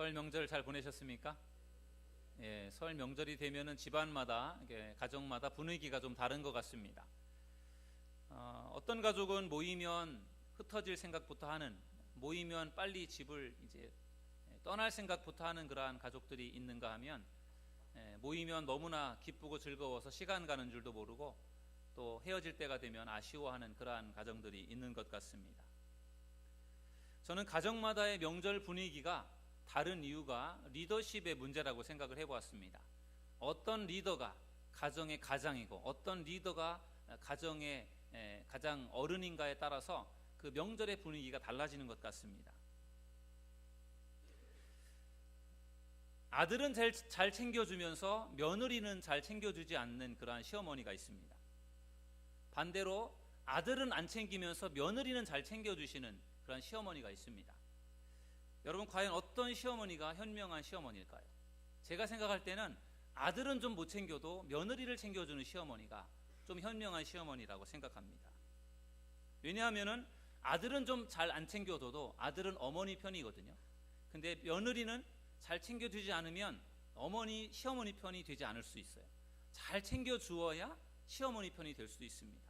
설 명절 잘 보내셨습니까? 예, 설 명절이 되면은 집안마다, 가정마다 분위기가 좀 다른 것 같습니다. 어떤 가족은 모이면 흩어질 생각부터 하는, 모이면 빨리 집을 이제 떠날 생각부터 하는 그러한 가족들이 있는가 하면, 모이면 너무나 기쁘고 즐거워서 시간 가는 줄도 모르고 또 헤어질 때가 되면 아쉬워하는 그러한 가정들이 있는 것 같습니다. 저는 가정마다의 명절 분위기가 다른 이유가 리더십의 문제라고 생각을 해보았습니다. 어떤 리더가 가정의 가장이고 어떤 리더가 가정의 가장 어른인가에 따라서 그 명절의 분위기가 달라지는 것 같습니다. 아들은 잘 챙겨주면서 며느리는 잘 챙겨주지 않는 그러한 시어머니가 있습니다. 반대로 아들은 안 챙기면서 며느리는 잘 챙겨주시는 그런 시어머니가 있습니다. 여러분, 과연 어떤 시어머니가 현명한 시어머니일까요? 제가 생각할 때는 아들은 좀 못 챙겨도 며느리를 챙겨주는 시어머니가 좀 현명한 시어머니라고 생각합니다. 왜냐하면 아들은 좀 잘 안 챙겨줘도 아들은 어머니 편이거든요. 근데 며느리는 잘 챙겨주지 않으면 시어머니 편이 되지 않을 수 있어요. 잘 챙겨주어야 시어머니 편이 될 수 있습니다.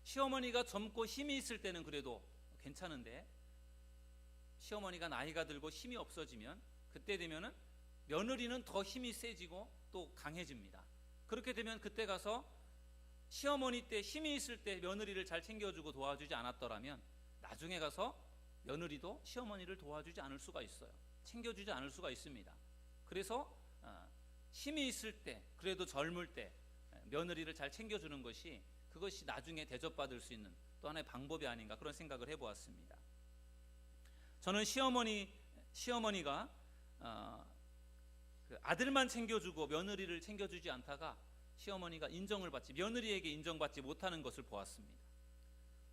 시어머니가 젊고 힘이 있을 때는 그래도 괜찮은데 시어머니가 나이가 들고 힘이 없어지면 그때 되면은 며느리는 더 힘이 세지고 또 강해집니다. 그렇게 되면 그때 가서 시어머니 때 힘이 있을 때 며느리를 잘 챙겨주고 도와주지 않았더라면 나중에 가서 며느리도 시어머니를 도와주지 않을 수가 있어요. 챙겨주지 않을 수가 있습니다. 그래서 힘이 있을 때, 그래도 젊을 때 며느리를 잘 챙겨주는 것이, 그것이 나중에 대접받을 수 있는 또 하나의 방법이 아닌가, 그런 생각을 해보았습니다. 저는 시어머니가 아들만 챙겨주고 며느리를 챙겨주지 않다가 시어머니가 며느리에게 인정받지 못하는 것을 보았습니다.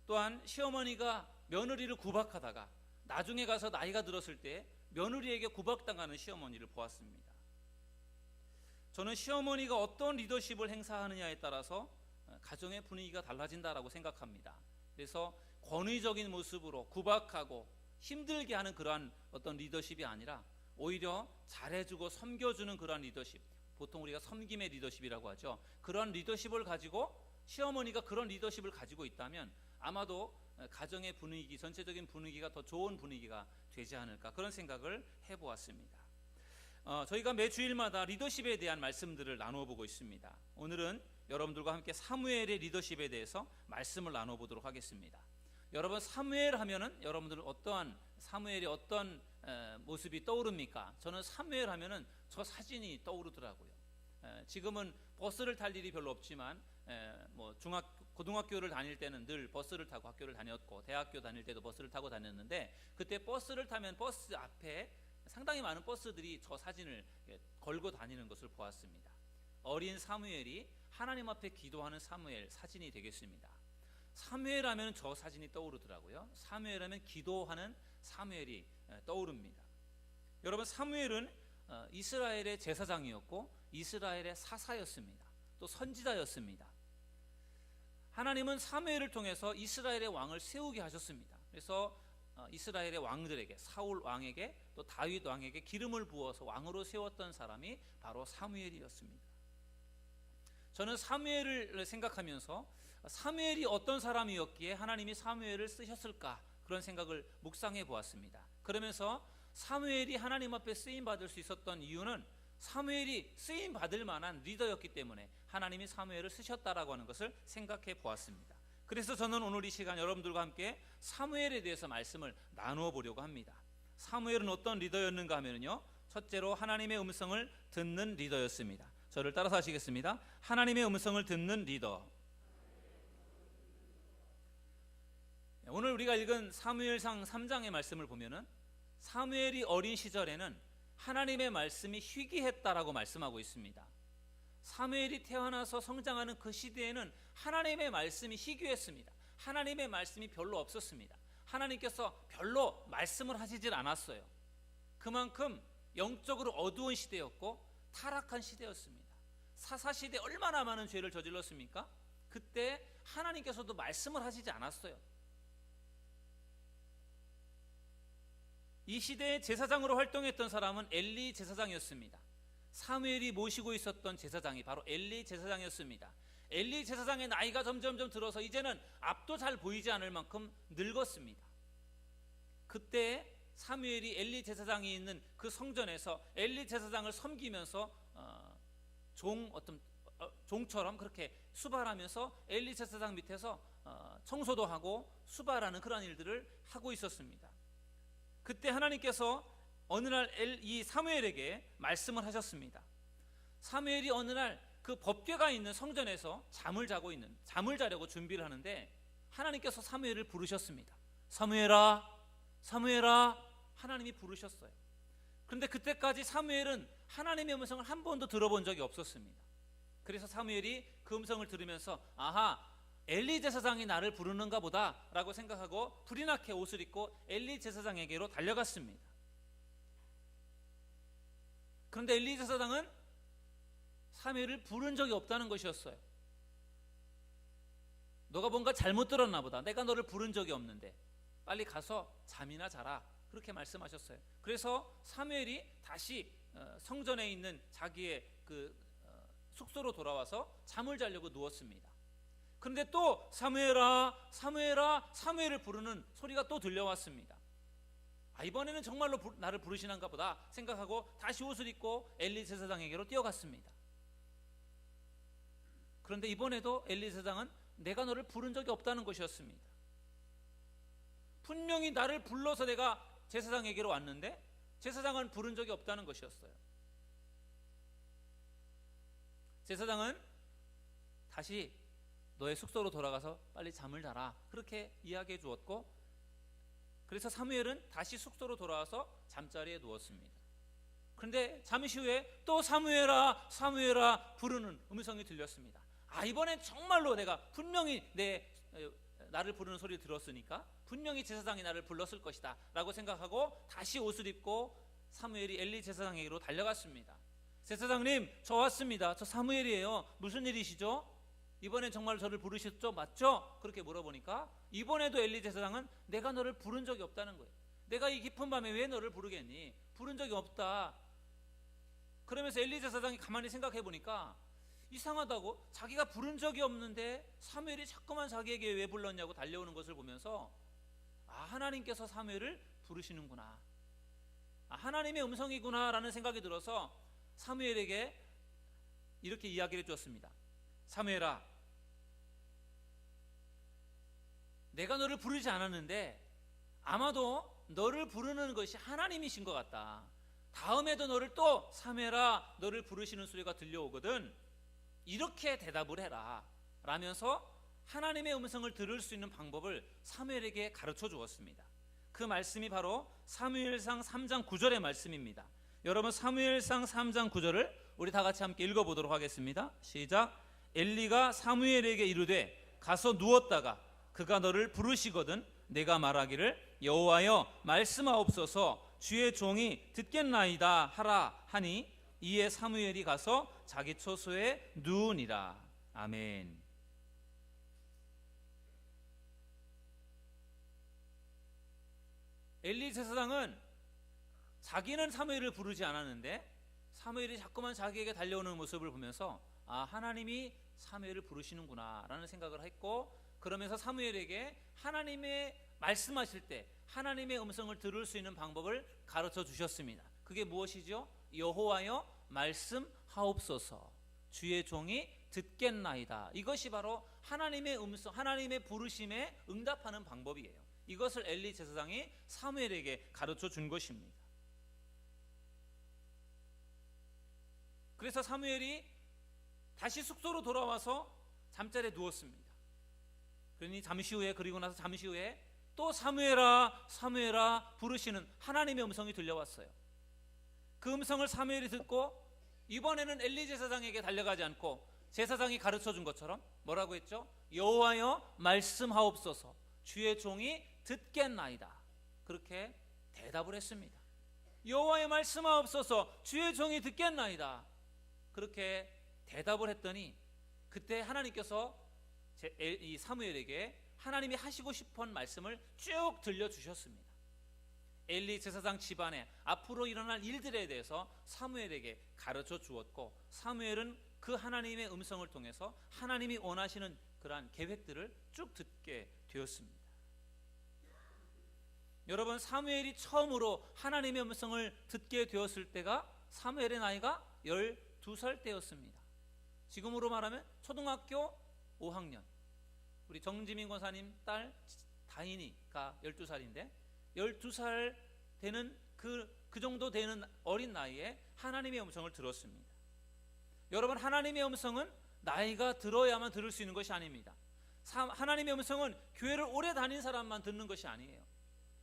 또한 시어머니가 며느리를 구박하다가 나중에 가서 나이가 들었을 때 며느리에게 구박당하는 시어머니를 보았습니다. 저는 시어머니가 어떤 리더십을 행사하느냐에 따라서 가정의 분위기가 달라진다라고 생각합니다. 그래서 권위적인 모습으로 구박하고 힘들게 하는 그러한 어떤 리더십이 아니라 오히려 잘해주고 섬겨주는 그러한 리더십, 보통 우리가 섬김의 리더십이라고 하죠. 그런 리더십을 가지고, 시어머니가 그런 리더십을 가지고 있다면 아마도 가정의 분위기, 전체적인 분위기가 더 좋은 분위기가 되지 않을까, 그런 생각을 해보았습니다. 저희가 매 주일마다 리더십에 대한 말씀들을 나누어 보고 있습니다. 오늘은 여러분들과 함께 사무엘의 리더십에 대해서 말씀을 나누어 보도록 하겠습니다. 여러분, 사무엘 하면은 여러분들은 사무엘이 어떤 모습이 떠오릅니까? 저는 사무엘 하면은 저 사진이 떠오르더라고요. 지금은 버스를 탈 일이 별로 없지만 고등학교를 다닐 때는 늘 버스를 타고 학교를 다녔고, 대학교 다닐 때도 버스를 타고 다녔는데, 그때 버스를 타면 버스 앞에 상당히 많은 버스들이 저 사진을 걸고 다니는 것을 보았습니다. 어린 사무엘이 하나님 앞에 기도하는 사무엘 사진이 되겠습니다. 사무엘 하면 저 사진이 떠오르더라고요. 사무엘 하면 기도하는 사무엘이 떠오릅니다. 여러분, 사무엘은 이스라엘의 제사장이었고 이스라엘의 사사였습니다. 또 선지자였습니다. 하나님은 사무엘을 통해서 이스라엘의 왕을 세우게 하셨습니다. 그래서 이스라엘의 왕들에게, 사울 왕에게 또 다윗 왕에게 기름을 부어서 왕으로 세웠던 사람이 바로 사무엘이었습니다. 저는 사무엘을 생각하면서 사무엘이 어떤 사람이었기에 하나님이 사무엘을 쓰셨을까, 그런 생각을 묵상해 보았습니다. 그러면서 사무엘이 하나님 앞에 쓰임 받을 수 있었던 이유는 사무엘이 쓰임 받을 만한 리더였기 때문에 하나님이 사무엘을 쓰셨다라고 하는 것을 생각해 보았습니다. 그래서 저는 오늘 이 시간 여러분들과 함께 사무엘에 대해서 말씀을 나누어 보려고 합니다. 사무엘은 어떤 리더였는가 하면요, 첫째로 하나님의 음성을 듣는 리더였습니다. 저를 따라서 하시겠습니다. 하나님의 음성을 듣는 리더. 오늘 우리가 읽은 사무엘상 3장의 말씀을 보면은 사무엘이 어린 시절에는 하나님의 말씀이 희귀했다라고 말씀하고 있습니다. 사무엘이 태어나서 성장하는 그 시대에는 하나님의 말씀이 희귀했습니다. 하나님의 말씀이 별로 없었습니다. 하나님께서 별로 말씀을 하시질 않았어요. 그만큼 영적으로 어두운 시대였고 타락한 시대였습니다. 사사시대 얼마나 많은 죄를 저질렀습니까? 그때 하나님께서도 말씀을 하시지 않았어요. 이 시대의 제사장으로 활동했던 사람은 엘리 제사장이었습니다. 사무엘이 모시고 있었던 제사장이 바로 엘리 제사장이었습니다. 엘리 제사장의 나이가 점점점 들어서 이제는 앞도 잘 보이지 않을 만큼 늙었습니다. 그때 사무엘이 엘리 제사장이 있는 그 성전에서 엘리 제사장을 섬기면서 종처럼 그렇게 수발하면서 엘리 제사장 밑에서 청소도 하고 수발하는 그런 일들을 하고 있었습니다. 그때 하나님께서 어느 날 이 사무엘에게 말씀을 하셨습니다. 사무엘이 어느 날 그 법궤가 있는 성전에서 잠을 자려고 준비를 하는데 하나님께서 사무엘을 부르셨습니다. 사무엘아, 사무엘아, 하나님이 부르셨어요. 그런데 그때까지 사무엘은 하나님의 음성을 한 번도 들어본 적이 없었습니다. 그래서 사무엘이 그 음성을 들으면서 아하, 엘리 제사장이 나를 부르는가 보다 라고 생각하고 불이 나게 옷을 입고 엘리 제사장에게로 달려갔습니다. 그런데 엘리 제사장은 사무엘을 부른 적이 없다는 것이었어요. 너가 뭔가 잘못 들었나 보다. 내가 너를 부른 적이 없는데 빨리 가서 잠이나 자라, 그렇게 말씀하셨어요. 그래서 사무엘이 다시 성전에 있는 자기의 그 숙소로 돌아와서 잠을 자려고 누웠습니다. 그런데 또 사무엘아, 사무엘아, 사무엘을 부르는 소리가 또 들려왔습니다. 이번에는 정말로 나를 부르시는가 보다 생각하고 다시 옷을 입고 엘리 제사장에게로 뛰어갔습니다. 그런데 이번에도 엘리 제사장은 내가 너를 부른 적이 없다는 것이었습니다. 분명히 나를 불러서 내가 제사장에게로 왔는데 제사장은 부른 적이 없다는 것이었어요. 제사장은 다시 너의 숙소로 돌아가서 빨리 잠을 자라, 그렇게 이야기해 주었고, 그래서 사무엘은 다시 숙소로 돌아와서 잠자리에 누웠습니다. 그런데 잠시 후에 또 사무엘아, 사무엘아 부르는 음성이 들렸습니다. 이번엔 정말로 내가 분명히 나를 부르는 소리를 들었으니까 분명히 제사장이 나를 불렀을 것이다 라고 생각하고 다시 옷을 입고 사무엘이 엘리 제사장에게로 달려갔습니다. 제사장님, 저 왔습니다. 저 사무엘이에요. 무슨 일이시죠? 이번엔 정말 저를 부르셨죠? 맞죠? 그렇게 물어보니까 이번에도 엘리 제사장은 내가 너를 부른 적이 없다는 거예요. 내가 이 깊은 밤에 왜 너를 부르겠니? 부른 적이 없다. 그러면서 엘리 제사장이 가만히 생각해 보니까 이상하다고, 자기가 부른 적이 없는데 사무엘이 자꾸만 자기에게 왜 불렀냐고 달려오는 것을 보면서 하나님께서 사무엘을 부르시는구나, 하나님의 음성이구나 라는 생각이 들어서 사무엘에게 이렇게 이야기를 해주었습니다. 사무엘아, 내가 너를 부르지 않았는데 아마도 너를 부르는 것이 하나님이신 것 같다. 다음에도 너를 또 사무엘아 너를 부르시는 소리가 들려오거든 이렇게 대답을 해라 라면서 하나님의 음성을 들을 수 있는 방법을 사무엘에게 가르쳐 주었습니다. 그 말씀이 바로 사무엘상 3장 9절의 말씀입니다. 여러분, 사무엘상 3장 9절을 우리 다 같이 함께 읽어보도록 하겠습니다. 시작. 엘리가 사무엘에게 이르되 가서 누웠다가 그가 너를 부르시거든 내가 말하기를 여호와여 말씀하옵소서 주의 종이 듣겠나이다 하라 하니 이에 사무엘이 가서 자기 처소에 누우니라. 아멘. 엘리 제사장은 자기는 사무엘을 부르지 않았는데 사무엘이 자꾸만 자기에게 달려오는 모습을 보면서 하나님이 사무엘을 부르시는구나 라는 생각을 했고, 그러면서 사무엘에게 하나님의 말씀하실 때 하나님의 음성을 들을 수 있는 방법을 가르쳐 주셨습니다. 그게 무엇이죠? 여호와여 말씀하옵소서 주의 종이 듣겠나이다. 이것이 바로 하나님의 음성, 하나님의 부르심에 응답하는 방법이에요. 이것을 엘리 제사장이 사무엘에게 가르쳐 준 것입니다. 그래서 사무엘이 다시 숙소로 돌아와서 잠자리에 누웠습니다. 그리고 나서 잠시 후에 또 사무엘아 사무엘아 부르시는 하나님의 음성이 들려왔어요. 그 음성을 사무엘이 듣고 이번에는 엘리 제사장에게 달려가지 않고 제사장이 가르쳐 준 것처럼 뭐라고 했죠? 여호와여 말씀하옵소서 주의 종이 듣겠나이다. 그렇게 대답을 했습니다. 여호와여 말씀하옵소서 주의 종이 듣겠나이다. 그렇게 대답을 했더니 그때 하나님께서 이 사무엘에게 하나님이 하시고 싶은 말씀을 쭉 들려주셨습니다. 엘리 제사장 집안에 앞으로 일어날 일들에 대해서 사무엘에게 가르쳐 주었고, 사무엘은 그 하나님의 음성을 통해서 하나님이 원하시는 그러한 계획들을 쭉 듣게 되었습니다. 여러분, 사무엘이 처음으로 하나님의 음성을 듣게 되었을 때가 사무엘의 나이가 12살 때였습니다. 지금으로 말하면 초등학교 5학년. 우리 정지민 권사님 딸 다인이가 12살인데 12살 되는 그 정도 되는 어린 나이에 하나님의 음성을 들었습니다. 여러분, 하나님의 음성은 나이가 들어야만 들을 수 있는 것이 아닙니다. 하나님의 음성은 교회를 오래 다닌 사람만 듣는 것이 아니에요.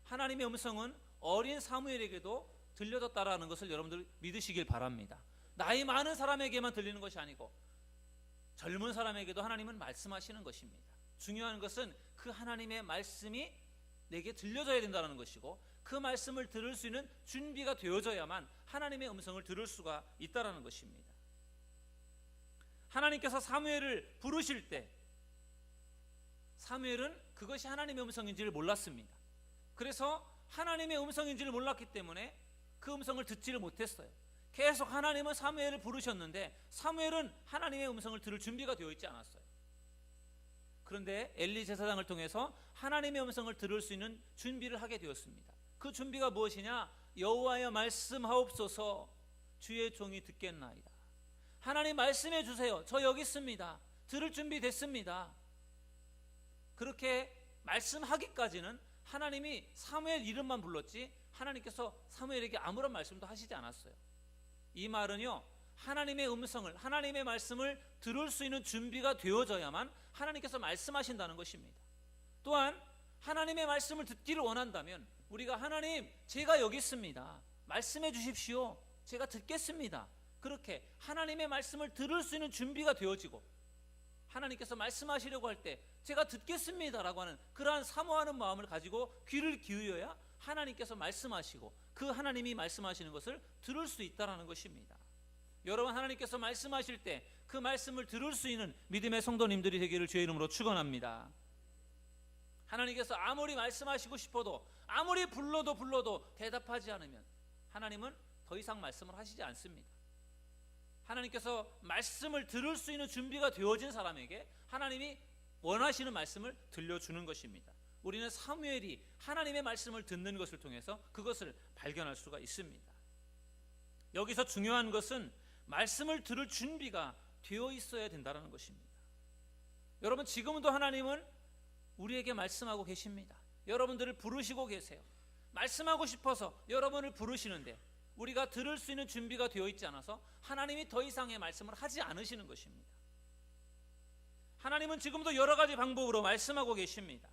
하나님의 음성은 어린 사무엘에게도 들려졌다라는 것을 여러분들 믿으시길 바랍니다. 나이 많은 사람에게만 들리는 것이 아니고 젊은 사람에게도 하나님은 말씀하시는 것입니다. 중요한 것은 그 하나님의 말씀이 내게 들려져야 된다는 것이고, 그 말씀을 들을 수 있는 준비가 되어져야만 하나님의 음성을 들을 수가 있다는 것입니다. 하나님께서 사무엘을 부르실 때 사무엘은 그것이 하나님의 음성인지를 몰랐습니다. 그래서 하나님의 음성인지를 몰랐기 때문에 그 음성을 듣지를 못했어요. 계속 하나님은 사무엘을 부르셨는데 사무엘은 하나님의 음성을 들을 준비가 되어 있지 않았어요. 그런데 엘리 제사장을 통해서 하나님의 음성을 들을 수 있는 준비를 하게 되었습니다. 그 준비가 무엇이냐? 여호와여 말씀하옵소서, 주의 종이 듣겠나이다. 하나님 말씀해 주세요. 저 여기 있습니다. 들을 준비 됐습니다. 그렇게 말씀하기까지는 하나님이 사무엘 이름만 불렀지 하나님께서 사무엘에게 아무런 말씀도 하시지 않았어요. 이 말은요, 하나님의 음성을, 하나님의 말씀을 들을 수 있는 준비가 되어져야만 하나님께서 말씀하신다는 것입니다. 또한 하나님의 말씀을 듣기를 원한다면 우리가 하나님, 제가 여기 있습니다. 말씀해 주십시오. 제가 듣겠습니다. 그렇게 하나님의 말씀을 들을 수 있는 준비가 되어지고, 하나님께서 말씀하시려고 할 때 제가 듣겠습니다라고 하는 그러한 사모하는 마음을 가지고 귀를 기울여야 하나님께서 말씀하시고 그 하나님이 말씀하시는 것을 들을 수 있다는 것입니다. 여러분, 하나님께서 말씀하실 때 그 말씀을 들을 수 있는 믿음의 성도님들이 되기를 주의 이름으로 축원합니다. 하나님께서 아무리 말씀하시고 싶어도, 아무리 불러도 대답하지 않으면 하나님은 더 이상 말씀을 하시지 않습니다. 하나님께서 말씀을 들을 수 있는 준비가 되어진 사람에게 하나님이 원하시는 말씀을 들려주는 것입니다. 우리는 사무엘이 하나님의 말씀을 듣는 것을 통해서 그것을 발견할 수가 있습니다. 여기서 중요한 것은 말씀을 들을 준비가 되어 있어야 된다는 것입니다. 여러분, 지금도 하나님은 우리에게 말씀하고 계십니다. 여러분들을 부르시고 계세요. 말씀하고 싶어서 여러분을 부르시는데 우리가 들을 수 있는 준비가 되어 있지 않아서 하나님이 더 이상의 말씀을 하지 않으시는 것입니다. 하나님은 지금도 여러 가지 방법으로 말씀하고 계십니다.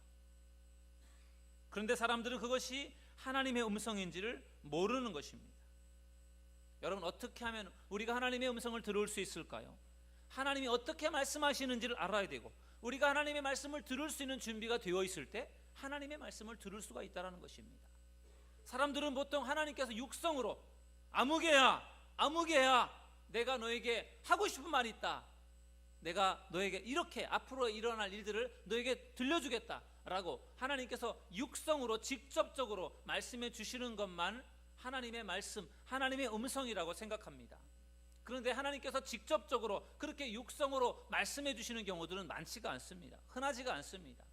그런데 사람들은 그것이 하나님의 음성인지를 모르는 것입니다. 여러분, 어떻게 하면 우리가 하나님의 음성을 들을 수 있을까요? 하나님이 어떻게 말씀하시는지를 알아야 되고, 우리가 하나님의 말씀을 들을 수 있는 준비가 되어 있을 때 하나님의 말씀을 들을 수가 있다는 것입니다. 사람들은 보통 하나님께서 육성으로 아무개야 내가 너에게 하고 싶은 말이 있다, 내가 너에게 이렇게 앞으로 일어날 일들을 너에게 들려주겠다라고 하나님께서 육성으로 직접적으로 말씀해 주시는 것만 하나님의 말씀, 하나님의 음성이라고 생각합니다. 그런데 하나님께서 직접적으로 그렇게 육성으로 말씀해 주시는 경우들은 많지가 않습니다. 흔하지가 않습니다.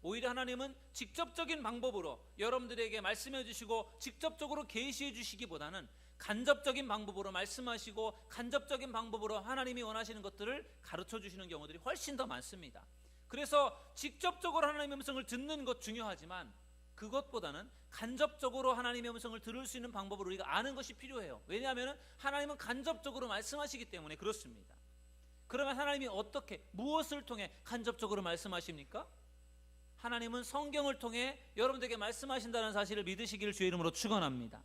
오히려 하나님은 직접적인 방법으로 여러분들에게 말씀해 주시고 직접적으로 계시해 주시기보다는 간접적인 방법으로 말씀하시고 간접적인 방법으로 하나님이 원하시는 것들을 가르쳐 주시는 경우들이 훨씬 더 많습니다. 그래서 직접적으로 하나님의 음성을 듣는 것 중요하지만 그것보다는 간접적으로 하나님의 음성을 들을 수 있는 방법을 우리가 아는 것이 필요해요. 왜냐하면 하나님은 간접적으로 말씀하시기 때문에 그렇습니다. 그러면 하나님이 어떻게, 무엇을 통해 간접적으로 말씀하십니까? 하나님은 성경을 통해 여러분들에게 말씀하신다는 사실을 믿으시기를 주의 이름으로 축원합니다.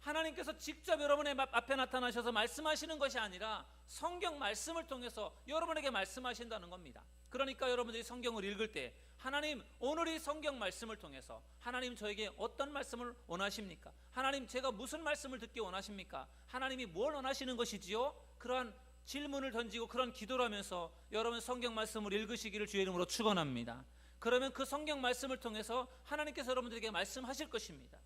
하나님께서 직접 여러분의 앞에 나타나셔서 말씀하시는 것이 아니라 성경 말씀을 통해서 여러분에게 말씀하신다는 겁니다. 그러니까 여러분들이 성경을 읽을 때 하나님, 오늘 이 성경 말씀을 통해서 하나님 저에게 어떤 말씀을 원하십니까? 하나님, 제가 무슨 말씀을 듣기 원하십니까? 하나님이 뭘 원하시는 것이지요? 그러한 질문을 던지고 그런 기도를 하면서 여러분 성경 말씀을 읽으시기를 주의 이름으로 축원합니다. 그러면 그 성경 말씀을 통해서 하나님께서 여러분들에게 말씀하실 것입니다.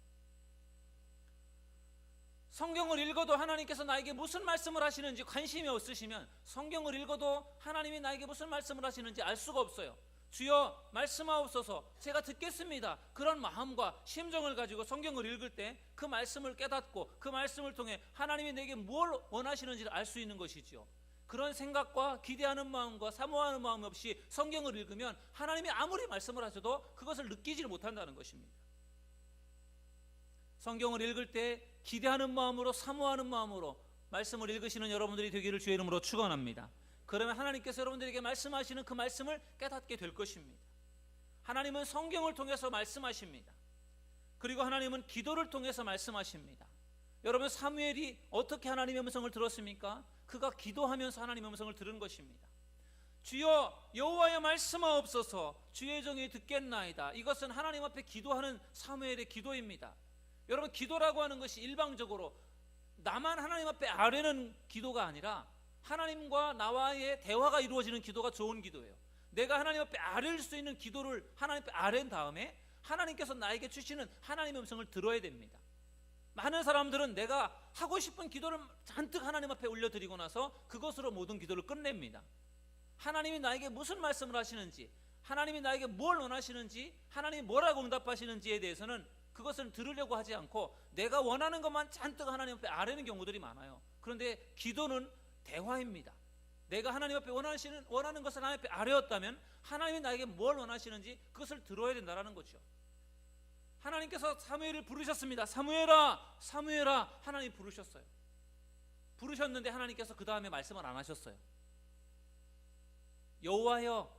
성경을 읽어도 하나님께서 나에게 무슨 말씀을 하시는지 관심이 없으시면 성경을 읽어도 하나님이 나에게 무슨 말씀을 하시는지 알 수가 없어요. 주여 말씀하옵소서, 제가 듣겠습니다. 그런 마음과 심정을 가지고 성경을 읽을 때 그 말씀을 깨닫고 그 말씀을 통해 하나님이 내게 뭘 원하시는지를 알 수 있는 것이죠. 그런 생각과 기대하는 마음과 사모하는 마음 없이 성경을 읽으면 하나님이 아무리 말씀을 하셔도 그것을 느끼지 못한다는 것입니다. 성경을 읽을 때 기대하는 마음으로, 사모하는 마음으로 말씀을 읽으시는 여러분들이 되기를 주의 이름으로 축원합니다. 그러면 하나님께서 여러분들에게 말씀하시는 그 말씀을 깨닫게 될 것입니다. 하나님은 성경을 통해서 말씀하십니다. 그리고 하나님은 기도를 통해서 말씀하십니다. 여러분, 사무엘이 어떻게 하나님의 음성을 들었습니까? 그가 기도하면서 하나님의 음성을 들은 것입니다. 주여 여호와여 말씀하옵소서, 주의 종이 듣겠나이다. 이것은 하나님 앞에 기도하는 사무엘의 기도입니다. 여러분, 기도라고 하는 것이 일방적으로 나만 하나님 앞에 아뢰는 기도가 아니라 하나님과 나와의 대화가 이루어지는 기도가 좋은 기도예요. 내가 하나님 앞에 아뢰일 수 있는 기도를 하나님 앞에 아뢰인 다음에 하나님께서 나에게 주시는 하나님의 음성을 들어야 됩니다. 많은 사람들은 내가 하고 싶은 기도를 잔뜩 하나님 앞에 올려드리고 나서 그것으로 모든 기도를 끝냅니다. 하나님이 나에게 무슨 말씀을 하시는지, 하나님이 나에게 뭘 원하시는지, 하나님이 뭐라고 응답하시는지에 대해서는 그것을 들으려고 하지 않고 내가 원하는 것만 잔뜩 하나님 앞에 아뢰는 경우들이 많아요. 그런데 기도는 대화입니다. 내가 하나님 앞에 원하는 것을 하나님 앞에 아뢰었다면 하나님이 나에게 뭘 원하시는지 그것을 들어야 된다는 거죠. 하나님께서 사무엘을 부르셨습니다. 사무엘아, 사무엘아. 하나님 부르셨어요. 부르셨는데 하나님께서 그 다음에 말씀을 안 하셨어요. 여호와여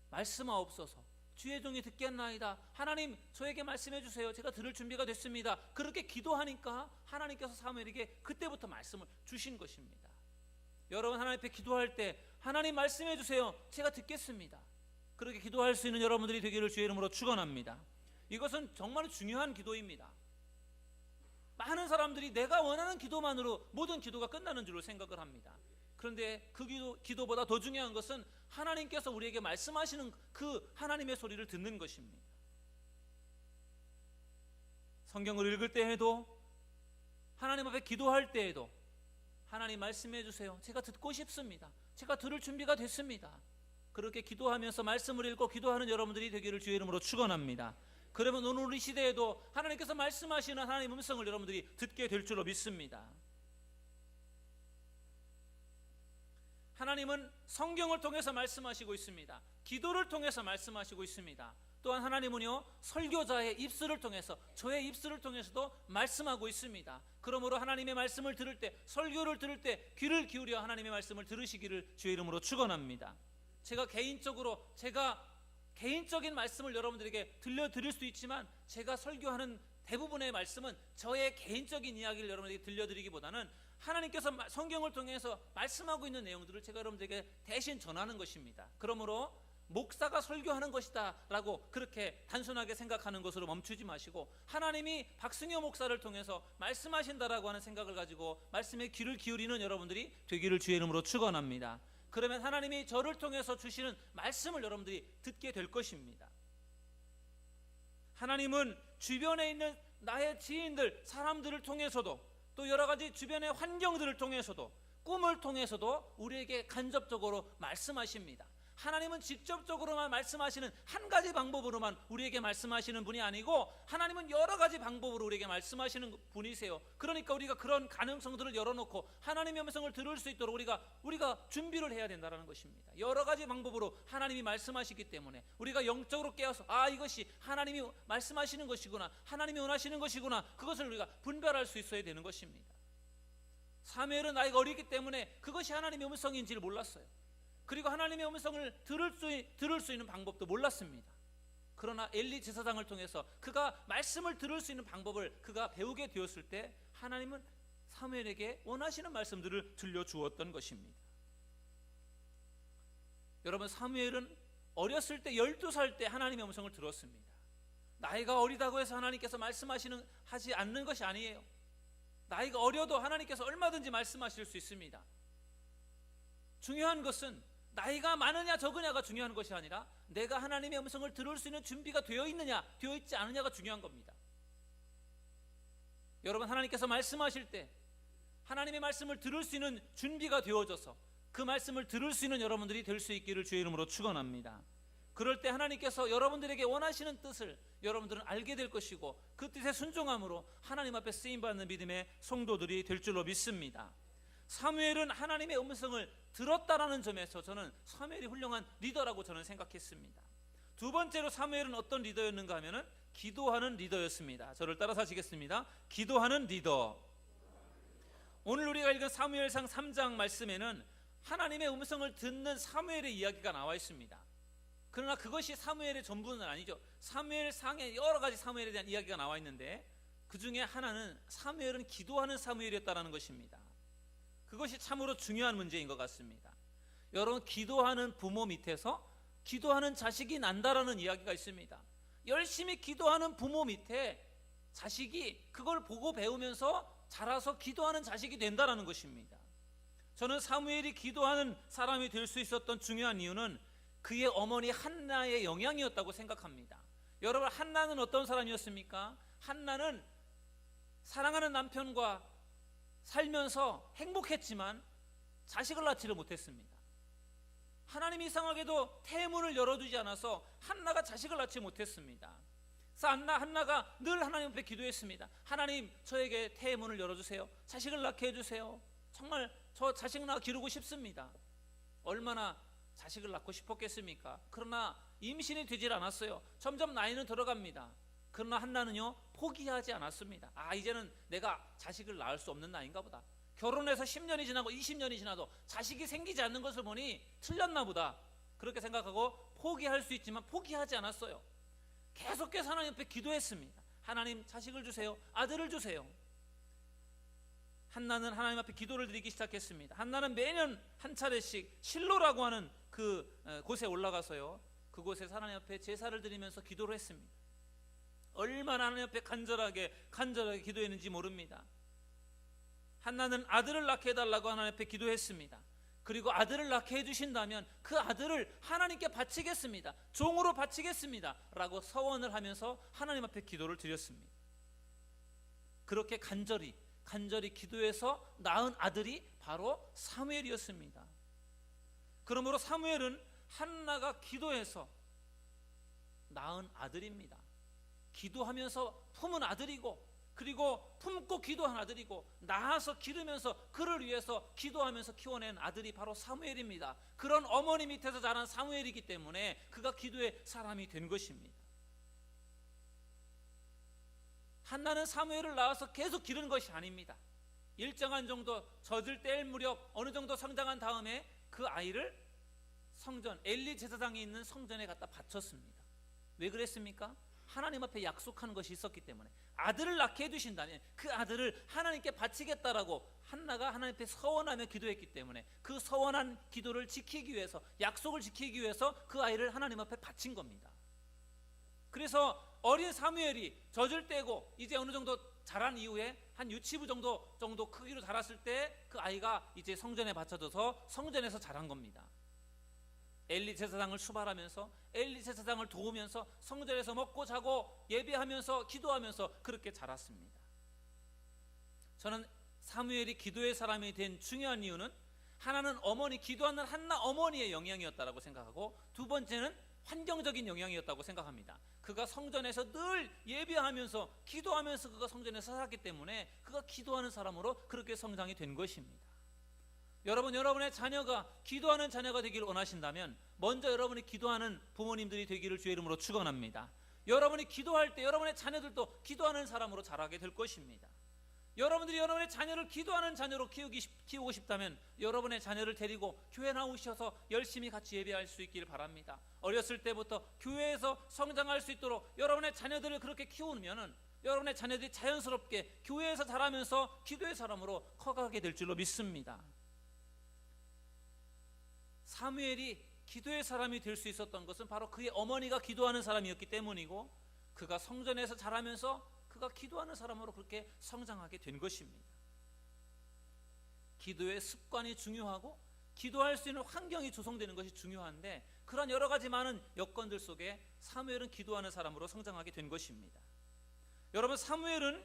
말씀하옵소서, 주의 종이 듣겠나이다. 하나님 저에게 말씀해 주세요. 제가 들을 준비가 됐습니다. 그렇게 기도하니까 하나님께서 사무엘에게 그때부터 말씀을 주신 것입니다. 여러분, 하나님 앞에 기도할 때 하나님 말씀해 주세요. 제가 듣겠습니다. 그렇게 기도할 수 있는 여러분들이 되기를 주의 이름으로 축원합니다. 이것은 정말 중요한 기도입니다. 많은 사람들이 내가 원하는 기도만으로 모든 기도가 끝나는 줄로 생각을 합니다. 그런데 그 기도보다 더 중요한 것은 하나님께서 우리에게 말씀하시는 그 하나님의 소리를 듣는 것입니다. 성경을 읽을 때에도, 하나님 앞에 기도할 때에도 하나님 말씀해 주세요. 제가 듣고 싶습니다. 제가 들을 준비가 됐습니다. 그렇게 기도하면서 말씀을 읽고 기도하는 여러분들이 되기를 주의 이름으로 축원합니다. 그러면 오늘 우리 시대에도 하나님께서 말씀하시는 하나님의 음성을 여러분들이 듣게 될 줄로 믿습니다. 하나님은 성경을 통해서 말씀하시고 있습니다. 기도를 통해서 말씀하시고 있습니다. 또한 하나님은요, 설교자의 입술을 통해서, 저의 입술을 통해서도 말씀하고 있습니다. 그러므로 하나님의 말씀을 들을 때, 설교를 들을 때 귀를 기울여 하나님의 말씀을 들으시기를 주의 이름으로 축원합니다. 제가 개인적인 말씀을 여러분들에게 들려드릴 수도 있지만, 제가 설교하는 대부분의 말씀은 저의 개인적인 이야기를 여러분들에게 들려드리기보다는 하나님께서 성경을 통해서 말씀하고 있는 내용들을 제가 여러분들에게 대신 전하는 것입니다. 그러므로 목사가 설교하는 것이다 라고 그렇게 단순하게 생각하는 것으로 멈추지 마시고, 하나님이 박승효 목사를 통해서 말씀하신다라고 하는 생각을 가지고 말씀에 귀를 기울이는 여러분들이 되기를 주의 이름으로 축원합니다. 그러면 하나님이 저를 통해서 주시는 말씀을 여러분들이 듣게 될 것입니다. 하나님은 주변에 있는 나의 지인들, 사람들을 통해서도, 또 여러 가지 주변의 환경들을 통해서도, 꿈을 통해서도 우리에게 간접적으로 말씀하십니다. 하나님은 직접적으로만 말씀하시는 한 가지 방법으로만 우리에게 말씀하시는 분이 아니고, 하나님은 여러 가지 방법으로 우리에게 말씀하시는 분이세요. 그러니까 우리가 그런 가능성들을 열어놓고 하나님의 음성을 들을 수 있도록 우리가 준비를 해야 된다는 것입니다. 여러 가지 방법으로 하나님이 말씀하시기 때문에 우리가 영적으로 깨어서 이것이 하나님이 말씀하시는 것이구나, 하나님이 원하시는 것이구나, 그것을 우리가 분별할 수 있어야 되는 것입니다. 사무엘은 나이가 어리기 때문에 그것이 하나님의 음성인지를 몰랐어요. 그리고 하나님의 음성을 들을 수 있는 방법도 몰랐습니다. 그러나 엘리 제사장을 통해서 그가 말씀을 들을 수 있는 방법을 그가 배우게 되었을 때 하나님은 사무엘에게 원하시는 말씀들을 들려주었던 것입니다. 여러분, 사무엘은 어렸을 때 12살 때 하나님의 음성을 들었습니다. 나이가 어리다고 해서 하나님께서 하지 않는 것이 아니에요. 나이가 어려도 하나님께서 얼마든지 말씀하실 수 있습니다. 중요한 것은 나이가 많으냐 적으냐가 중요한 것이 아니라 내가 하나님의 음성을 들을 수 있는 준비가 되어 있느냐 되어 있지 않느냐가 중요한 겁니다. 여러분, 하나님께서 말씀하실 때 하나님의 말씀을 들을 수 있는 준비가 되어져서 그 말씀을 들을 수 있는 여러분들이 될 수 있기를 주의 이름으로 축원합니다. 그럴 때 하나님께서 여러분들에게 원하시는 뜻을 여러분들은 알게 될 것이고 그 뜻에 순종함으로 하나님 앞에 쓰임받는 믿음의 성도들이 될 줄로 믿습니다. 사무엘은 하나님의 음성을 들었다라는 점에서 저는 사무엘이 훌륭한 리더라고 저는 생각했습니다. 두 번째로 사무엘은 어떤 리더였는가 하면은 기도하는 리더였습니다. 저를 따라서 하시겠습니다. 기도하는 리더. 오늘 우리가 읽은 사무엘상 3장 말씀에는 하나님의 음성을 듣는 사무엘의 이야기가 나와 있습니다. 그러나 그것이 사무엘의 전부는 아니죠. 사무엘상에 여러 가지 사무엘에 대한 이야기가 나와 있는데 그 중에 하나는 사무엘은 기도하는 사무엘이었다는 것입니다. 그것이 참으로 중요한 문제인 것 같습니다. 여러분, 기도하는 부모 밑에서 기도하는 자식이 난다라는 이야기가 있습니다. 열심히 기도하는 부모 밑에 자식이 그걸 보고 배우면서 자라서 기도하는 자식이 된다라는 것입니다. 저는 사무엘이 기도하는 사람이 될 수 있었던 중요한 이유는 그의 어머니 한나의 영향이었다고 생각합니다. 여러분, 한나는 어떤 사람이었습니까? 한나는 사랑하는 남편과 살면서 행복했지만 자식을 낳지를 못했습니다. 하나님이 이상하게도 태문을 열어두지 않아서 한나가 자식을 낳지 못했습니다. 그래서 한나가 늘 하나님 앞에 기도했습니다. 하나님, 저에게 태문을 열어주세요. 자식을 낳게 해주세요. 정말 저 자식 낳아 기르고 싶습니다. 얼마나 자식을 낳고 싶었겠습니까? 그러나 임신이 되질 않았어요. 점점 나이는 들어갑니다. 그러나 한나는요, 포기하지 않았습니다. 이제는 내가 자식을 낳을 수 없는 나이인가 보다. 결혼해서 10년이 지나고 20년이 지나도 자식이 생기지 않는 것을 보니 틀렸나 보다. 그렇게 생각하고 포기할 수 있지만 포기하지 않았어요. 계속해서 하나님 앞에 기도했습니다. 하나님, 자식을 주세요. 아들을 주세요. 한나는 하나님 앞에 기도를 드리기 시작했습니다. 한나는 매년 한 차례씩 실로라고 하는 그 곳에 올라가서요, 그곳에서 하나님 앞에 제사를 드리면서 기도를 했습니다. 얼마나 하나님 앞에 간절하게 기도했는지 모릅니다. 한나는 아들을 낳게 해달라고 하나님 앞에 기도했습니다. 그리고 아들을 낳게 해주신다면 그 아들을 하나님께 바치겠습니다. 종으로 바치겠습니다 라고 서원을 하면서 하나님 앞에 기도를 드렸습니다. 그렇게 간절히 기도해서 낳은 아들이 바로 사무엘이었습니다. 그러므로 사무엘은 한나가 기도해서 낳은 아들입니다. 기도하면서 품은 아들이고, 그리고 품고 기도한 아들이고, 낳아서 기르면서 그를 위해서 기도하면서 키워낸 아들이 바로 사무엘입니다. 그런 어머니 밑에서 자란 사무엘이기 때문에 그가 기도의 사람이 된 것입니다. 한나는 사무엘을 낳아서 계속 기르는 것이 아닙니다. 일정한 정도 젖을 뗄 무렵 어느 정도 성장한 다음에 그 아이를 성전, 엘리 제사장이 있는 성전에 갖다 바쳤습니다. 왜 그랬습니까? 하나님 앞에 약속한 것이 있었기 때문에. 아들을 낳게 해주신다면 그 아들을 하나님께 바치겠다라고 한나가 하나님 앞에 서원하며 기도했기 때문에 그 서원한 기도를 지키기 위해서, 약속을 지키기 위해서 그 아이를 하나님 앞에 바친 겁니다. 그래서 어린 사무엘이 젖을 떼고 이제 어느 정도 자란 이후에 한 유치부 정도 크기로 자랐을 때 그 아이가 이제 성전에 바쳐져서 성전에서 자란 겁니다. 엘리 제사장을 수발하면서, 엘리 제사장을 도우면서 성전에서 먹고 자고 예배하면서 기도하면서 그렇게 자랐습니다. 저는 사무엘이 기도의 사람이 된 중요한 이유는 하나는 기도하는 한나 어머니의 영향이었다고 생각하고, 두 번째는 환경적인 영향이었다고 생각합니다. 그가 성전에서 늘 예배하면서 기도하면서 그가 성전에서 살았기 때문에 그가 기도하는 사람으로 그렇게 성장이 된 것입니다. 여러분, 여러분의 자녀가 기도하는 자녀가 되기를 원하신다면 먼저 여러분이 기도하는 부모님들이 되기를 주의 이름으로 축원합니다. 여러분이 기도할 때 여러분의 자녀들도 기도하는 사람으로 자라게 될 것입니다. 여러분들이 여러분의 자녀를 기도하는 자녀로 키우고 싶다면 여러분의 자녀를 데리고 교회 나오셔서 열심히 같이 예배할 수 있기를 바랍니다. 어렸을 때부터 교회에서 성장할 수 있도록 여러분의 자녀들을 그렇게 키우면은 여러분의 자녀들이 자연스럽게 교회에서 자라면서 기도의 사람으로 커가게 될 줄로 믿습니다. 사무엘이 기도의 사람이 될 수 있었던 것은 바로 그의 어머니가 기도하는 사람이었기 때문이고, 그가 성전에서 자라면서 그가 기도하는 사람으로 그렇게 성장하게 된 것입니다. 기도의 습관이 중요하고 기도할 수 있는 환경이 조성되는 것이 중요한데, 그런 여러 가지 많은 여건들 속에 사무엘은 기도하는 사람으로 성장하게 된 것입니다. 여러분, 사무엘은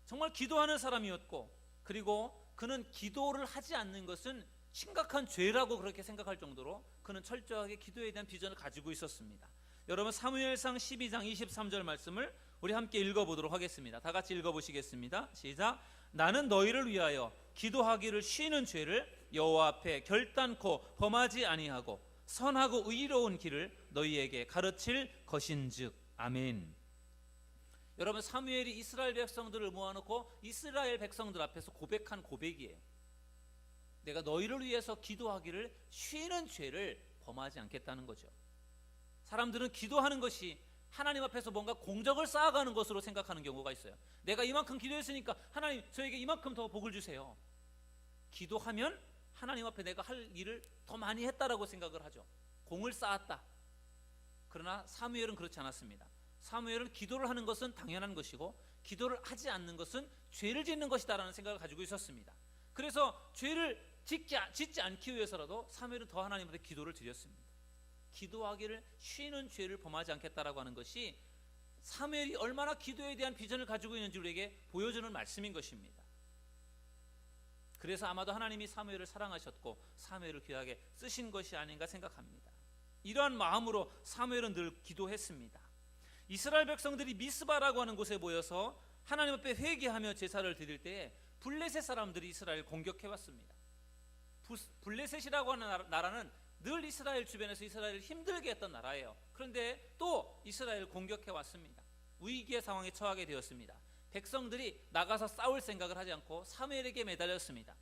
정말 기도하는 사람이었고, 그리고 그는 기도를 하지 않는 것은 심각한 죄라고 그렇게 생각할 정도로 그는 철저하게 기도에 대한 비전을 가지고 있었습니다. 여러분, 사무엘상 12장 23절 말씀을 우리 함께 읽어보도록 하겠습니다. 다 같이 읽어보시겠습니다. 시작. 나는 너희를 위하여 기도하기를 쉬는 죄를 여호와 앞에 결단코 범하지 아니하고 선하고 의로운 길을 너희에게 가르칠 것인즉. 아멘. 여러분, 사무엘이 이스라엘 백성들을 모아놓고 이스라엘 백성들 앞에서 고백한 고백이에요. 내가 너희를 위해서 기도하기를 쉬는 죄를 범하지 않겠다는 거죠. 사람들은 기도하는 것이 하나님 앞에서 뭔가 공적을 쌓아가는 것으로 생각하는 경우가 있어요. 내가 이만큼 기도했으니까 하나님 저에게 이만큼 더 복을 주세요. 기도하면 하나님 앞에 내가 할 일을 더 많이 했다라고 생각을 하죠. 공을 쌓았다. 그러나 사무엘은 그렇지 않았습니다. 사무엘은 기도를 하는 것은 당연한 것이고 기도를 하지 않는 것은 죄를 짓는 것이다라는 생각을 가지고 있었습니다. 그래서 죄를 짓지 않기 위해서라도 사무엘은 더 하나님 앞에 기도를 드렸습니다. 기도하기를 쉬는 죄를 범하지 않겠다라고 하는 것이 사무엘이 얼마나 기도에 대한 비전을 가지고 있는지 우리에게 보여주는 말씀인 것입니다. 그래서 아마도 하나님이 사무엘을 사랑하셨고 사무엘을 귀하게 쓰신 것이 아닌가 생각합니다. 이러한 마음으로 사무엘은 늘 기도했습니다. 이스라엘 백성들이 미스바라고 하는 곳에 모여서 하나님 앞에 회개하며 제사를 드릴 때에 블레셋 사람들이 이스라엘을 공격해왔습니다. 블레셋이라고 하는 나라는 늘 이스라엘 주변에서 이스라엘을 힘들게 했던 나라예요. 그런데 또 이스라엘을 공격해왔습니다. 위기의 상황에 처하게 되었습니다. 백성들이 나가서 싸울 생각을 하지 않고 사무엘에게 매달렸습니다.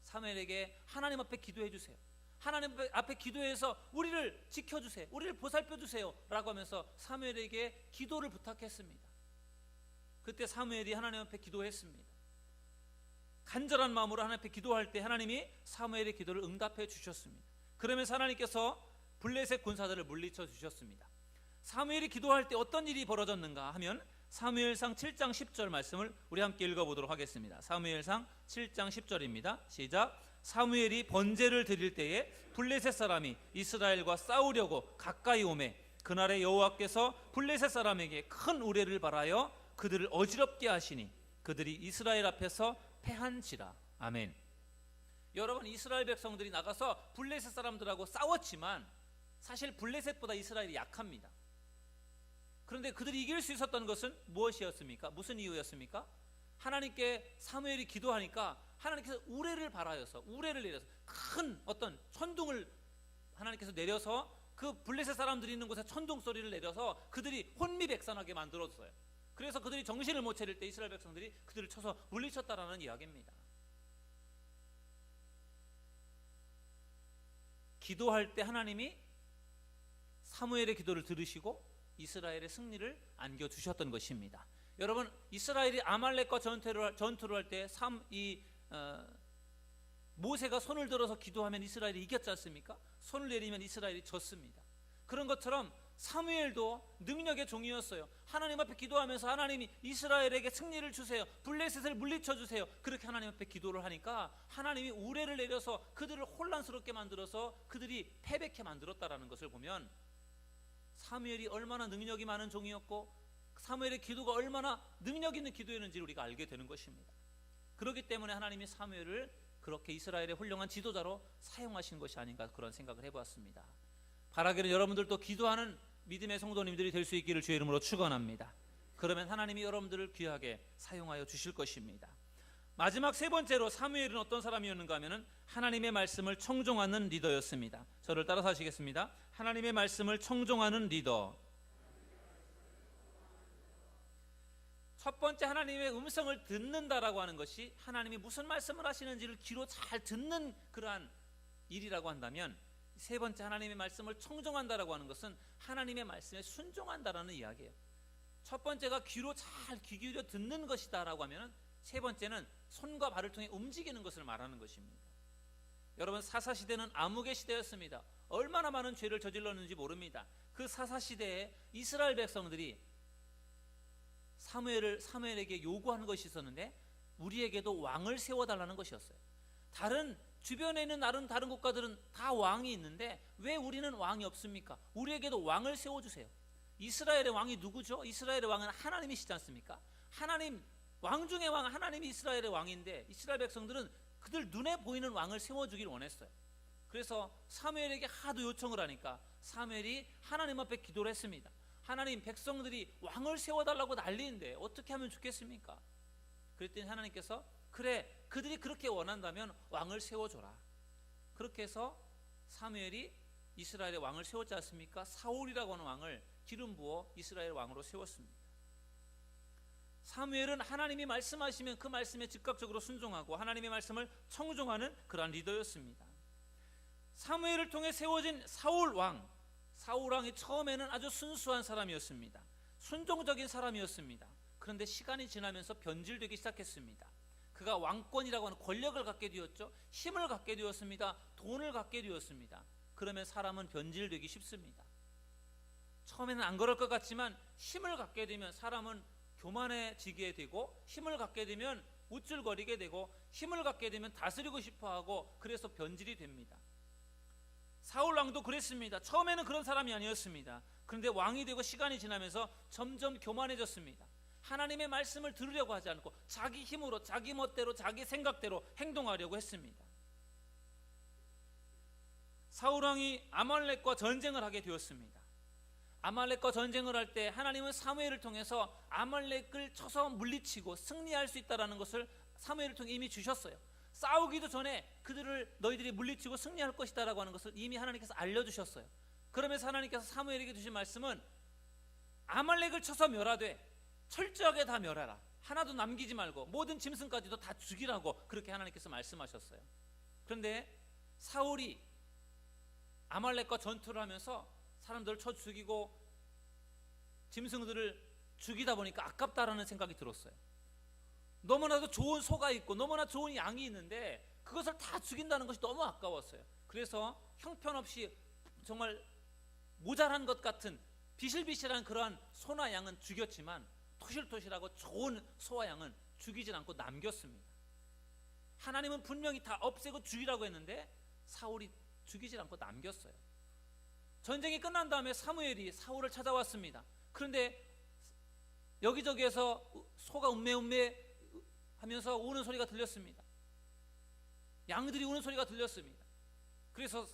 사무엘에게 하나님 앞에 기도해 주세요. 하나님 앞에 기도해서 우리를 지켜주세요. 우리를 보살펴주세요 라고 하면서 사무엘에게 기도를 부탁했습니다. 그때 사무엘이 하나님 앞에 기도했습니다. 간절한 마음으로 하나님 앞에 기도할 때 하나님이 사무엘의 기도를 응답해 주셨습니다. 그러면서 하나님께서 블레셋 군사들을 물리쳐 주셨습니다. 사무엘이 기도할 때 어떤 일이 벌어졌는가 하면 사무엘상 7장 10절 말씀을 우리 함께 읽어보도록 하겠습니다. 사무엘상 7장 10절입니다. 시작. 사무엘이 번제를 드릴 때에 블레셋 사람이 이스라엘과 싸우려고 가까이 오매 그날에 여호와께서 블레셋 사람에게 큰 우레를 발하여 그들을 어지럽게 하시니 그들이 이스라엘 앞에서 패한지라. 아멘. 여러분, 이스라엘 백성들이 나가서 블레셋 사람들하고 싸웠지만 사실 블레셋보다 이스라엘이 약합니다. 그런데 그들이 이길 수 있었던 것은 무엇이었습니까? 무슨 이유였습니까? 하나님께 사무엘이 기도하니까 하나님께서 우레를 발하여서 우레를 내려서 큰 어떤 천둥을 하나님께서 내려서 그 블레셋 사람들이 있는 곳에 천둥 소리를 내려서 그들이 혼미백산하게 만들었어요. 그래서 그들이 정신을 못 차릴 때 이스라엘 백성들이 그들을 쳐서 물리쳤다라는 이야기입니다. 기도할 때 하나님이 사무엘의 기도를 들으시고 이스라엘의 승리를 안겨주셨던 것입니다. 여러분, 이스라엘이 아말렉과 전투를 할 때 모세가 손을 들어서 기도하면 이스라엘이 이겼지 않습니까? 손을 내리면 이스라엘이 졌습니다. 그런 것처럼 사무엘도 능력의 종이었어요. 하나님 앞에 기도하면서 하나님이 이스라엘에게 승리를 주세요. 블레셋을 물리쳐 주세요. 그렇게 하나님 앞에 기도를 하니까 하나님이 우레를 내려서 그들을 혼란스럽게 만들어서 그들이 패배케 만들었다라는 것을 보면 사무엘이 얼마나 능력이 많은 종이었고 사무엘의 기도가 얼마나 능력 있는 기도였는지를 우리가 알게 되는 것입니다. 그렇기 때문에 하나님이 사무엘을 그렇게 이스라엘의 훌륭한 지도자로 사용하신 것이 아닌가 그런 생각을 해보았습니다. 바라기는 여러분들도 기도하는 믿음의 성도님들이 될 수 있기를 주의 이름으로 축원합니다. 그러면 하나님이 여러분들을 귀하게 사용하여 주실 것입니다. 마지막 세 번째로 사무엘은 어떤 사람이었는가 하면은 하나님의 말씀을 청종하는 리더였습니다. 저를 따라서 하시겠습니다. 하나님의 말씀을 청종하는 리더. 첫 번째, 하나님의 음성을 듣는다라고 하는 것이 하나님이 무슨 말씀을 하시는지를 귀로 잘 듣는 그러한 일이라고 한다면, 세 번째 하나님의 말씀을 청종한다라고 하는 것은 하나님의 말씀에 순종한다라는 이야기예요. 첫 번째가 귀로 잘 귀 기울여 듣는 것이다라고 하면 세 번째는 손과 발을 통해 움직이는 것을 말하는 것입니다. 여러분, 사사시대는 암흑의 시대였습니다. 얼마나 많은 죄를 저질렀는지 모릅니다. 그 사사시대에 이스라엘 백성들이 사무엘에게 요구하는 것이 있었는데 우리에게도 왕을 세워달라는 것이었어요. 다른 주변에 있는 다른 국가들은 다 왕이 있는데 왜 우리는 왕이 없습니까? 우리에게도 왕을 세워주세요. 이스라엘의 왕이 누구죠? 이스라엘의 왕은 하나님이시지 않습니까? 하나님, 왕 중의 왕 하나님이 이스라엘의 왕인데 이스라엘 백성들은 그들 눈에 보이는 왕을 세워주길 원했어요. 그래서 사무엘에게 하도 요청을 하니까 사무엘이 하나님 앞에 기도를 했습니다. 하나님, 백성들이 왕을 세워달라고 난리인데 어떻게 하면 좋겠습니까? 그랬더니 하나님께서 그래, 그들이 그렇게 원한다면 왕을 세워줘라. 그렇게 해서 사무엘이 이스라엘의 왕을 세웠지 않습니까? 사울이라고 하는 왕을 기름 부어 이스라엘 왕으로 세웠습니다. 사무엘은 하나님이 말씀하시면 그 말씀에 즉각적으로 순종하고 하나님의 말씀을 청종하는 그러한 리더였습니다. 사무엘을 통해 세워진 사울 왕이 처음에는 아주 순수한 사람이었습니다. 순종적인 사람이었습니다. 그런데 시간이 지나면서 변질되기 시작했습니다. 그가 왕권이라고 하는 권력을 갖게 되었죠. 힘을 갖게 되었습니다. 돈을 갖게 되었습니다. 그러면 사람은 변질되기 쉽습니다. 처음에는 안 그럴 것 같지만 힘을 갖게 되면 사람은 교만해지게 되고, 힘을 갖게 되면 우쭐거리게 되고, 힘을 갖게 되면 다스리고 싶어하고, 그래서 변질이 됩니다. 사울 왕도 그랬습니다. 처음에는 그런 사람이 아니었습니다. 그런데 왕이 되고 시간이 지나면서 점점 교만해졌습니다. 하나님의 말씀을 들으려고 하지 않고 자기 힘으로, 자기 멋대로, 자기 생각대로 행동하려고 했습니다. 사울 왕이 아말렉과 전쟁을 하게 되었습니다. 아말렉과 전쟁을 할 때 하나님은 사무엘을 통해서 아말렉을 쳐서 물리치고 승리할 수 있다는 것을 사무엘을 통해 이미 주셨어요. 싸우기도 전에 그들을 너희들이 물리치고 승리할 것이다 라고 하는 것을 이미 하나님께서 알려주셨어요. 그러면서 하나님께서 사무엘에게 주신 말씀은 아말렉을 쳐서 멸하되 철저하게 다 멸하라, 하나도 남기지 말고 모든 짐승까지도 다 죽이라고 그렇게 하나님께서 말씀하셨어요. 그런데 사울이 아말렉과 전투를 하면서 사람들을 쳐 죽이고 짐승들을 죽이다 보니까 아깝다라는 생각이 들었어요. 너무나도 좋은 소가 있고 너무나 좋은 양이 있는데 그것을 다 죽인다는 것이 너무 아까웠어요. 그래서 형편없이 정말 모자란 것 같은 비실비실한 그러한 소나 양은 죽였지만 토실토실하고 좋은 소와 양은 죽이진 않고 남겼습니다. 하나님은 분명히 다 없애고 죽이라고 했는데 사울이 죽이질 않고 남겼어요. 전쟁이 끝난 다음에 사무엘이 사울을 찾아왔습니다. 그런데 여기저기에서 소가 음메음메 하면서 우는 소리가 들렸습니다. 양들이 우는 소리가 들렸습니다. 그래서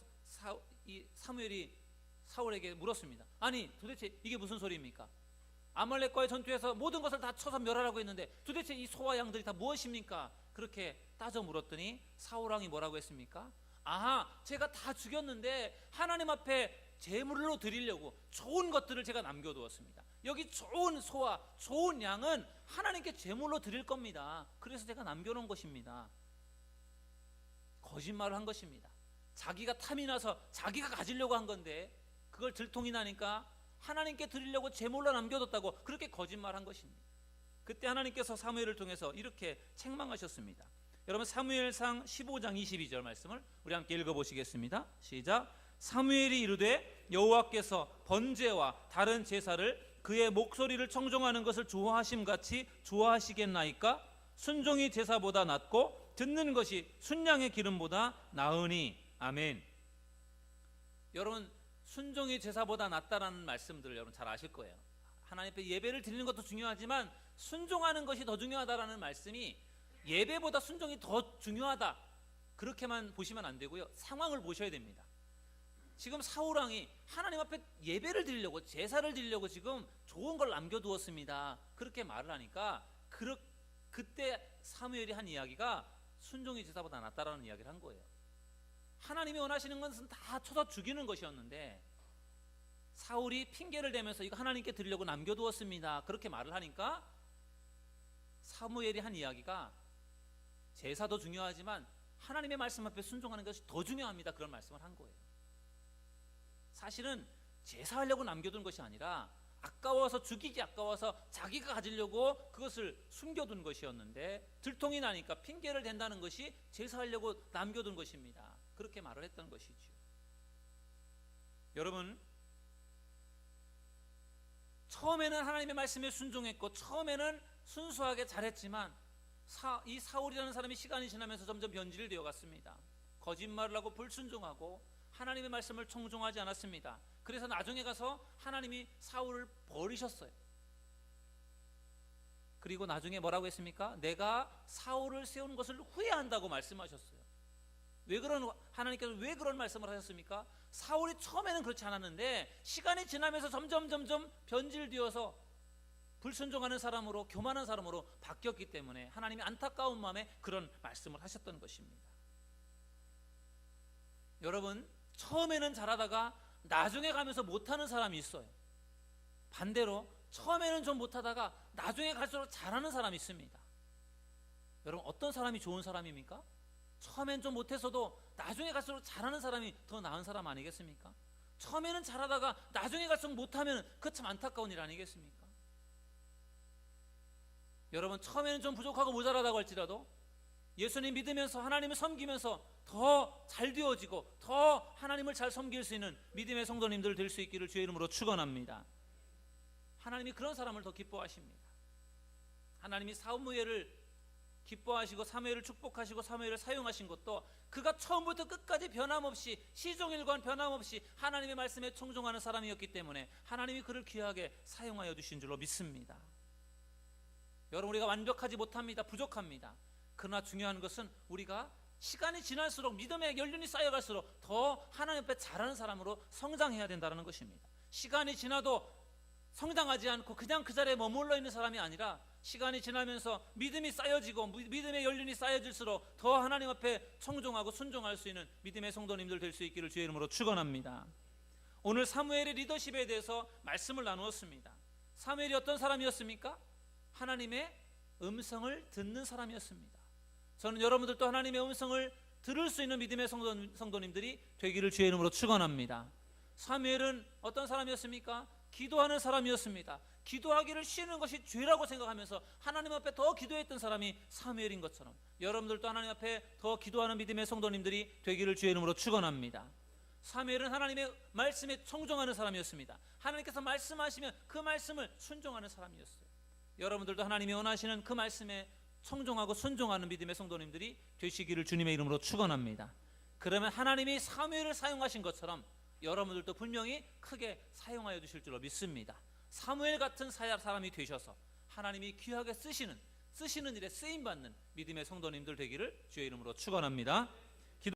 사무엘이 사울에게 물었습니다. 아니, 도대체 이게 무슨 소리입니까? 아말렉과의 전투에서 모든 것을 다 쳐서 멸하라고 했는데 도대체 이 소와 양들이 다 무엇입니까? 그렇게 따져 물었더니 사울 왕이 뭐라고 했습니까? 아하, 제가 다 죽였는데 하나님 앞에 제물로 드리려고 좋은 것들을 제가 남겨두었습니다. 여기 좋은 소와 좋은 양은 하나님께 제물로 드릴 겁니다. 그래서 제가 남겨놓은 것입니다. 거짓말을 한 것입니다. 자기가 탐이 나서 자기가 가지려고 한 건데 그걸 들통이 나니까 하나님께 드리려고 제물로 남겨뒀다고 그렇게 거짓말한 것입니다. 그때 하나님께서 사무엘을 통해서 이렇게 책망하셨습니다. 여러분, 사무엘상 15장 22절 말씀을 우리 함께 읽어보시겠습니다. 시작. 사무엘이 이르되 여호와께서 번제와 다른 제사를 그의 목소리를 청종하는 것을 좋아하심같이 좋아하시겠나이까? 순종이 제사보다 낫고 듣는 것이 순양의 기름보다 나으니. 아멘. 여러분, 순종이 제사보다 낫다라는 말씀들을 여러분 잘 아실 거예요. 하나님 앞에 예배를 드리는 것도 중요하지만 순종하는 것이 더 중요하다라는 말씀이 예배보다 순종이 더 중요하다, 그렇게만 보시면 안 되고요. 상황을 보셔야 됩니다. 지금 사울 왕이 하나님 앞에 예배를 드리려고, 제사를 드리려고 지금 좋은 걸 남겨두었습니다. 그렇게 말을 하니까 그때 사무엘이 한 이야기가 순종이 제사보다 낫다라는 이야기를 한 거예요. 하나님이 원하시는 것은 다 쳐서 죽이는 것이었는데 사울이 핑계를 대면서 이거 하나님께 드리려고 남겨두었습니다. 그렇게 말을 하니까 사무엘이 한 이야기가 제사도 중요하지만 하나님의 말씀 앞에 순종하는 것이 더 중요합니다. 그런 말씀을 한 거예요. 사실은 제사하려고 남겨둔 것이 아니라 아까워서, 죽이기 아까워서 자기가 가지려고 그것을 숨겨둔 것이었는데 들통이 나니까 핑계를 댄다는 것이 제사하려고 남겨둔 것입니다. 그렇게 말을 했던 것이죠. 여러분, 처음에는 하나님의 말씀에 순종했고 처음에는 순수하게 잘했지만 이 사울이라는 사람이 시간이 지나면서 점점 변질되어 갔습니다. 거짓말을 하고 불순종하고 하나님의 말씀을 청종하지 않았습니다. 그래서 나중에 가서 하나님이 사울을 버리셨어요. 그리고 나중에 뭐라고 했습니까? 내가 사울을 세운 것을 후회한다고 말씀하셨어요. 하나님께서 왜 그런 말씀을 하셨습니까? 사울이 처음에는 그렇지 않았는데 시간이 지나면서 점점 변질되어서 불순종하는 사람으로, 교만한 사람으로 바뀌었기 때문에 하나님이 안타까운 마음에 그런 말씀을 하셨던 것입니다. 여러분, 처음에는 잘하다가 나중에 가면서 못하는 사람이 있어요. 반대로 처음에는 좀 못하다가 나중에 갈수록 잘하는 사람이 있습니다. 여러분, 어떤 사람이 좋은 사람입니까? 처음엔 좀 못했어도 나중에 갈수록 잘하는 사람이 더 나은 사람 아니겠습니까? 처음에는 잘하다가 나중에 갈수록 못하면 그 참 안타까운 일 아니겠습니까? 여러분, 처음에는 좀 부족하고 모자라다고 할지라도 예수님 믿으면서 하나님을 섬기면서 더 잘 되어지고 더 하나님을 잘 섬길 수 있는 믿음의 성도님들 될 수 있기를 주의 이름으로 축원합니다. 하나님이 그런 사람을 더 기뻐하십니다. 하나님이 사무엘을 기뻐하시고 사무엘을 축복하시고 사무엘을 사용하신 것도 그가 처음부터 끝까지 변함없이 시종일관 변함없이 하나님의 말씀에 청종하는 사람이었기 때문에 하나님이 그를 귀하게 사용하여 주신 줄로 믿습니다. 여러분, 우리가 완벽하지 못합니다. 부족합니다. 그러나 중요한 것은 우리가 시간이 지날수록 믿음의 연륜이 쌓여갈수록 더 하나님 앞에 잘하는 사람으로 성장해야 된다는 것입니다. 시간이 지나도 성장하지 않고 그냥 그 자리에 머물러 있는 사람이 아니라 시간이 지나면서 믿음이 쌓여지고 믿음의 연륜이 쌓여질수록 더 하나님 앞에 청종하고 순종할 수 있는 믿음의 성도님들 될 수 있기를 주의 이름으로 축원합니다. 오늘 사무엘의 리더십에 대해서 말씀을 나누었습니다. 사무엘이 어떤 사람이었습니까? 하나님의 음성을 듣는 사람이었습니다. 저는 여러분들도 하나님의 음성을 들을 수 있는 믿음의 성도님들이 되기를 주의 이름으로 축원합니다. 사무엘은 어떤 사람이었습니까? 기도하는 사람이었습니다. 기도하기를 쉬는 것이 죄라고 생각하면서 하나님 앞에 더 기도했던 사람이 사무엘인 것처럼 여러분들도 하나님 앞에 더 기도하는 믿음의 성도님들이 되기를 주의 이름으로 축원합니다. 사무엘은 하나님의 말씀에 청종하는 사람이었습니다. 하나님께서 말씀하시면 그 말씀을 순종하는 사람이었어요. 여러분들도 하나님이 원하시는 그 말씀에 청종하고 순종하는 믿음의 성도님들이 되시기를 주님의 이름으로 축원합니다. 그러면 하나님이 사무엘을 사용하신 것처럼 여러분들도 분명히 크게 사용하여 주실 줄로 믿습니다. 사무엘 같은 사람이 되셔서 하나님이 귀하게 쓰시는 일에 쓰임받는 믿음의 성도님들 되기를 주의 이름으로 축원합니다.